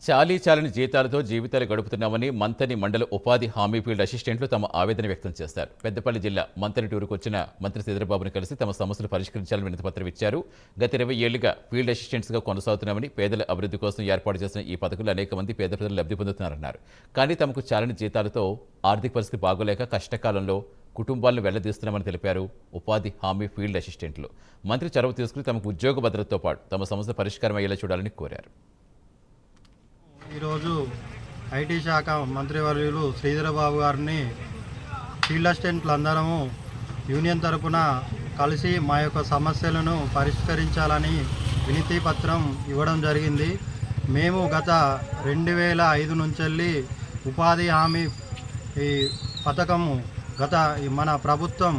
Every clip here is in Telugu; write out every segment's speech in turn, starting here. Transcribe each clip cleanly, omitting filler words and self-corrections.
చాలీచాలని జీతాలతో జీవితాలు గడుపుతున్నామని మంతని మండల ఉపాధి హామీ ఫీల్డ్ అసిస్టెంట్లు తమ ఆవేదన వ్యక్తం చేశారు. పెద్దపల్లి జిల్లా మంతని టూరుకు వచ్చిన మంత్రి శ్రీధరబాబును కలిసి తమ సమస్యలు పరిష్కరించాలని వినతిపత్రం ఇచ్చారు. గత 20 ఏళ్లుగా ఫీల్డ్ అసిస్టెంట్స్గా కొనసాగుతున్నామని, పేదల అభివృద్ధి కోసం ఏర్పాటు చేసిన ఈ పథకంలో అనేక మంది పేద ప్రజలు లబ్ధి పొందుతున్నారన్నారు. కానీ తమకు చాలని జీతాలతో ఆర్థిక పరిస్థితి బాగోలేక కష్టకాలంలో కుటుంబాలను వెళ్లదీస్తున్నామని తెలిపారు ఉపాధి హామీ ఫీల్డ్ అసిస్టెంట్లు. మంత్రి చొరవ తీసుకుని తమకు ఉద్యోగ భద్రతతో పాటు తమ సమస్య పరిష్కారం అయ్యేలా చూడాలని కోరారు. ఈరోజు ఐటీ శాఖ మంత్రివర్యులు శ్రీధరబాబు గారిని ఫీల్డ్ అసిస్టెంట్లు అందరము యూనియన్ తరపున కలిసి మా యొక్క సమస్యలను పరిష్కరించాలని వినతి పత్రం ఇవ్వడం జరిగింది. మేము గత 2005 నుంచి ఉపాధి హామీ ఈ పథకము మన ప్రభుత్వం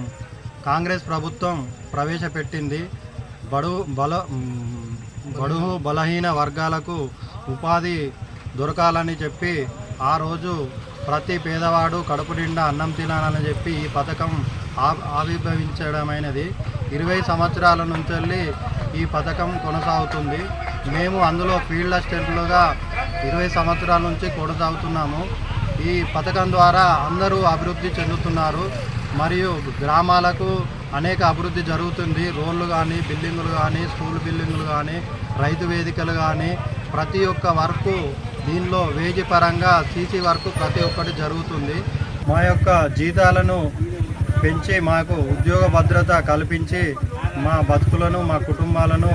కాంగ్రెస్ ప్రభుత్వం ప్రవేశపెట్టింది. బడుగు బలహీన వర్గాలకు ఉపాధి దొరకాలని చెప్పి ఆ రోజు ప్రతి పేదవాడు కడుపు నిండా అన్నం తినాలని చెప్పి ఈ పథకం ఆవిర్భవించడమైనది. 20 సంవత్సరాల నుంచి ఈ పథకం కొనసాగుతుంది. మేము అందులో ఫీల్డ్ అసిస్టెంట్లుగా 20 సంవత్సరాల నుంచి కొనసాగుతున్నాము. ఈ పథకం ద్వారా అందరూ అభివృద్ధి చెందుతున్నారు మరియు గ్రామాలకు అనేక అభివృద్ధి జరుగుతుంది. రోడ్లు కానీ, బిల్డింగులు కానీ, స్కూల్ బిల్డింగులు కానీ, రైతు వేదికలు కానీ ప్రతి ఒక్క వర్కు దీనిలో వేజీ పరంగా సీసీ వర్క్ ప్రతి ఒక్కటి జరుగుతుంది. మా యొక్క జీతాలను పెంచి మాకు ఉద్యోగ భద్రత కల్పించి మా బతుకులను, మా కుటుంబాలను